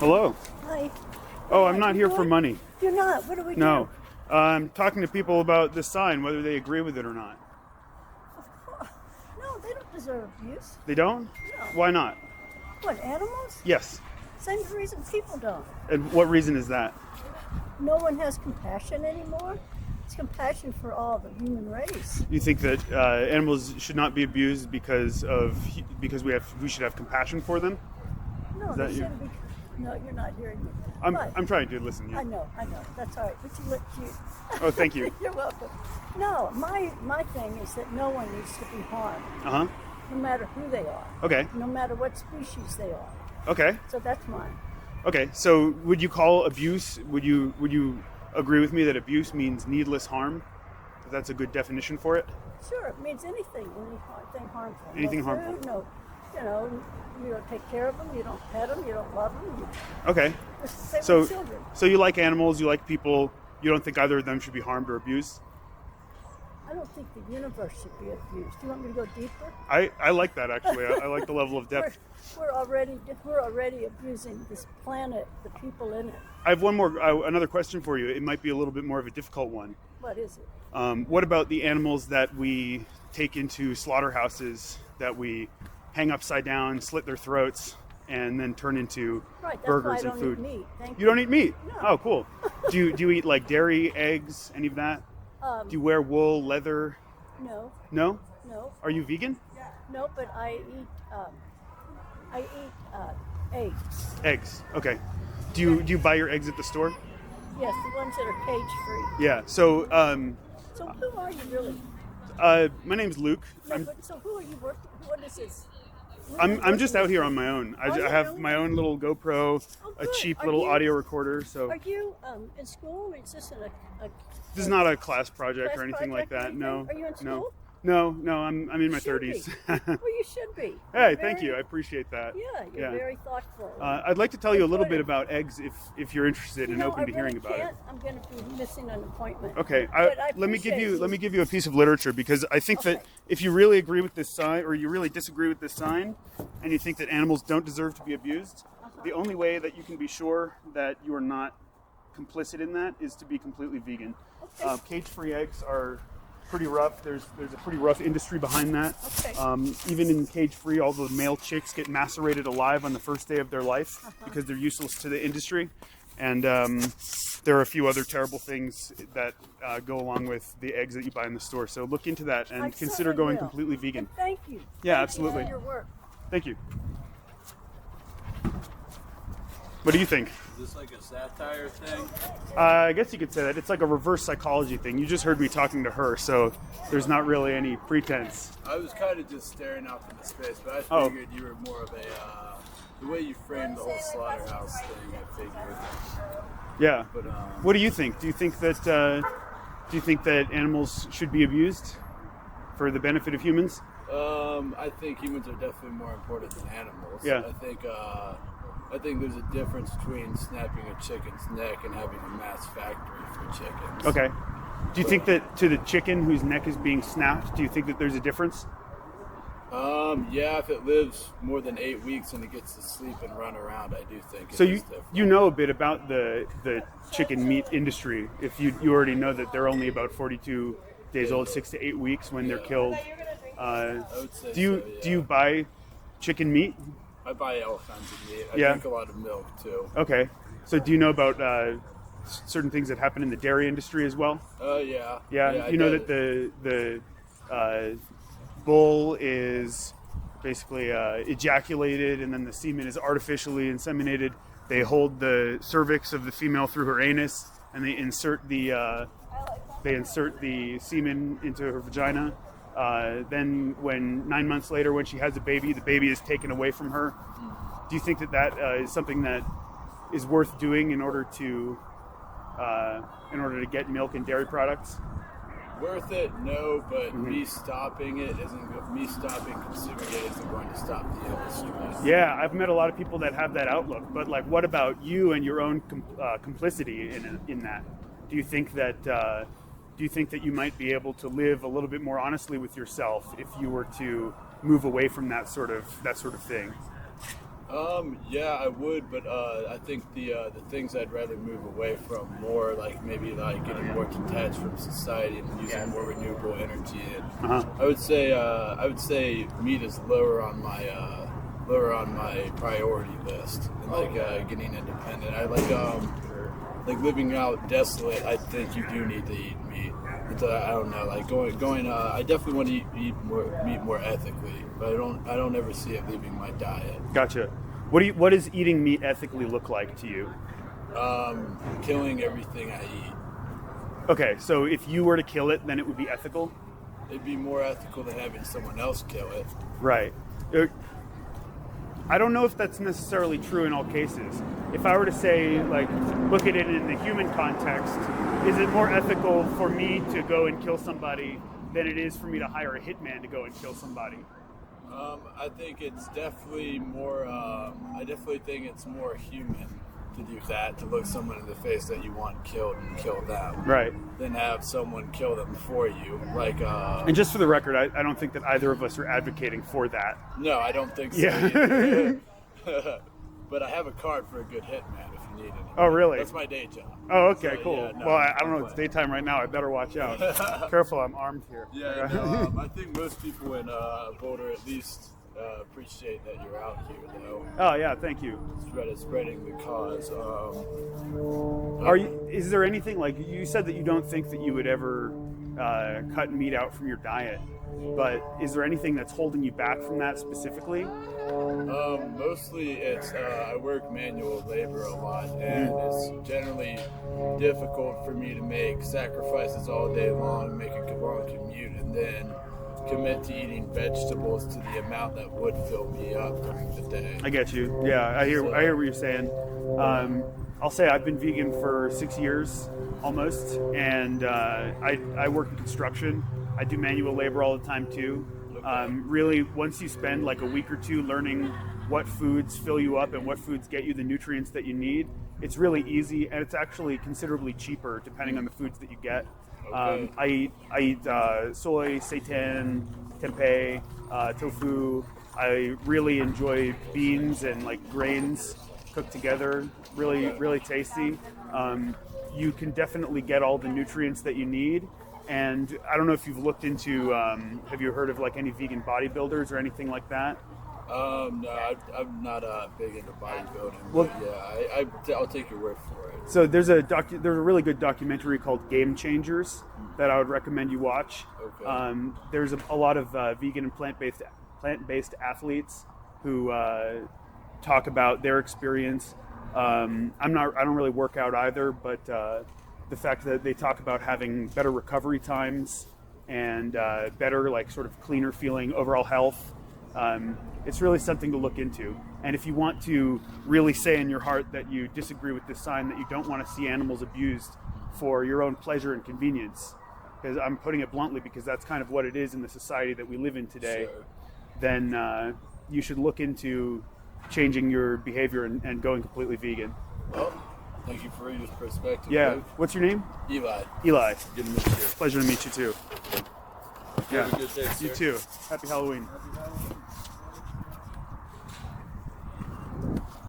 Hello. Hi. Oh, I'm not here for money. You're not. What do we No. do? I'm talking to people about this sign, whether they agree with it or not. No, they don't deserve abuse. They don't? No. Why not? What, animals? Yes. Same reason people don't. And what reason is that? No one has compassion anymore. It's compassion for all the human race. You think that animals should not be abused because we should have compassion for them? No, Is they that you? shouldn't be. No, you're not hearing me. But I'm trying to listen. I Yeah. know. That's all right. But you. Oh, thank you. You're welcome. No, my thing is that no one needs to be harmed, Uh huh. no matter who they are, Okay. no matter what species they are. Okay. So that's mine. Okay. So, would you call abuse? Would you agree with me that abuse means needless harm? That's a good definition for it. Sure, it means anything harmful. Anything no harmful. Food, no, you don't take care of them, you don't pet them, you don't love them. Okay. It's the same So, with children. so you like animals, you like people. You don't think either of them should be harmed or abused? I don't think the universe should be abused. Do you want me to go deeper? I like that actually. I like the level of depth. We're already abusing this planet, the people in it. I have another question for you. It might be a little bit more of a difficult one. What is it? What about the animals that we take into slaughterhouses that we hang upside down, slit their throats, and then turn into Right, that's burgers why I and don't food? eat meat. Thank You don't eat meat? No. Oh, cool. Do you eat like dairy, eggs, any of that? Do you wear wool, leather? No, No? no, Are you vegan? no. But I eat eggs. Eggs. Okay. Do you buy your eggs at the store? Yes, the ones that are cage free. Yeah. So So who are you really? my name's Luke. No, but so who are you working? What is this? I'm just out here on my own. I you have really? my own little GoPro, Oh, a good. cheap Are little you- audio recorder. So Are you in school? Is this a this is not a class project class or anything like project or that. No. anything? Are you in No. school? No. I'm in my Should 30s. be. Well, you should be. Hey, You're thank you. I very- appreciate that. Yeah, you're very thoughtful. I'd like to tell you a little bit Good. about eggs if you're interested and open I to hearing really about it. can't. I'm going to be missing an appointment. Okay, But I let me give you appreciate a piece of literature because I think that Okay. if you really agree with this sign or you really disagree with this sign and you think that animals don't deserve to be abused, the only way that you can be sure that you are not complicit in that is to be completely vegan. Okay. Cage-free eggs are pretty rough. There's a pretty rough industry behind that. Okay. Even in cage-free, all the male chicks get macerated alive on the first day of their life because they're useless to the industry. And there are a few other terrible things that go along with the eggs that you buy in the store. So look into that and I consider certainly going will. completely vegan. And thank you. Yeah, Thank absolutely. You for your work. Thank you. What do you think? Is this like a satire thing? I guess you could say that. It's like a reverse psychology thing. You just heard me talking to her, so there's not really any pretense. I was kind of just staring out into space, but I Oh. figured you were more of a. The way you framed the whole slaughterhouse thing, I figured. Yeah. But What do you think? Do you think that animals should be abused for the benefit of humans? I think humans are definitely more important than animals. Yeah. I think there's a difference between snapping a chicken's neck and having a mass factory for chickens. Okay. Do you think that to the chicken whose neck is being snapped, do you think that there's a difference? Yeah, if it lives more than 8 weeks and it gets to sleep and run around, I do think So it you is different. you know a bit about the chicken meat industry. If you already know that they're only about 42 days old, 6 to 8 weeks when they're killed. I would say Do you so, yeah. do you buy chicken meat? I buy all kinds of meat. I Yeah. drink a lot of milk too. Okay. So do you know about certain things that happen in the dairy industry as well? Yeah. Yeah. I You know did. that the bull is basically ejaculated, and then the semen is artificially inseminated. They hold the cervix of the female through her anus, and they insert the semen into her vagina. Then, when 9 months later, when she has a baby, the baby is taken away from her. Do you think that is something that is worth doing in order to get milk and dairy products? Worth it? No, but me stopping it isn't good. Me stopping consuming it isn't going to stop the industry. Yeah, I've met a lot of people that have that outlook. But like, what about you and your own complicity in that? Do you think that you might be able to live a little bit more honestly with yourself if you were to move away from that sort of thing? Yeah, I would, but I think the things I'd rather move away from more, like maybe like getting more detached from society and using more renewable energy. And I would say meat is lower on my priority list. And like getting independent, I like living out desolate. I think you do need to eat meat. I don't know, like going. I definitely want to eat meat more ethically, but I don't ever see it leaving my diet. Gotcha. What does eating meat ethically look like to you? Killing everything I eat. Okay, so if you were to kill it, then it would be ethical? It'd be more ethical than having someone else kill it. Right. I don't know if that's necessarily true in all cases. If I were to say, like, look at it in the human context, is it more ethical for me to go and kill somebody than it is for me to hire a hitman to go and kill somebody? I think it's definitely more. I definitely think it's more human to do that, to look someone in the face that you want killed and kill them, right? Than have someone kill them for you. Like, and just for the record, I don't think that either of us are advocating for that. No, I don't think so. Yeah. But I have a card for a good hitman if you need it. Oh, really? That's my day job. Oh, okay, So, cool. yeah, no, well, I don't know. It's daytime right now. I better watch out. Careful, I'm armed here. Yeah, I think most people in Boulder at least appreciate that you're out here, though. Oh yeah, thank you. Spreading the cause. Is there anything, like you said that you don't think that you would ever cut meat out from your diet, but is there anything that's holding you back from that specifically? Mostly it's I work manual labor a lot, and it's generally difficult for me to make sacrifices all day long, make a long commute, and then commit to eating vegetables to the amount that would fill me up during the day. I get you. Yeah, I hear what you're saying. I'll say I've been vegan for 6 years almost, and I work in construction. I do manual labor all the time too. Really, once you spend like a week or two learning what foods fill you up and what foods get you the nutrients that you need, it's really easy, and it's actually considerably cheaper depending on the foods that you get. Okay. I eat soy, seitan, tempeh, tofu. I really enjoy beans and like grains cooked together. Really tasty. You can definitely get all the nutrients that you need. And I don't know if you've looked into, have you heard of like any vegan bodybuilders or anything like that? No, I'm not big into bodybuilding. Well, but yeah, I'll take your word for it. So there's a really good documentary called Game Changers that I would recommend you watch. Okay. There's a lot of vegan and plant-based athletes who talk about their experience. I don't really work out either, but the fact that they talk about having better recovery times and better, like, sort of cleaner feeling overall health. It's really something to look into. And if you want to really say in your heart that you disagree with this sign, that you don't want to see animals abused for your own pleasure and convenience, because I'm putting it bluntly, because that's kind of what it is in the society that we live in today, Sure. then you should look into changing your behavior and going completely vegan. Well, thank you for your perspective. Yeah. Luke. What's your name? Eli. Eli. Good to meet you. Pleasure to meet you too. You have a good day, sir. You too. Happy Halloween.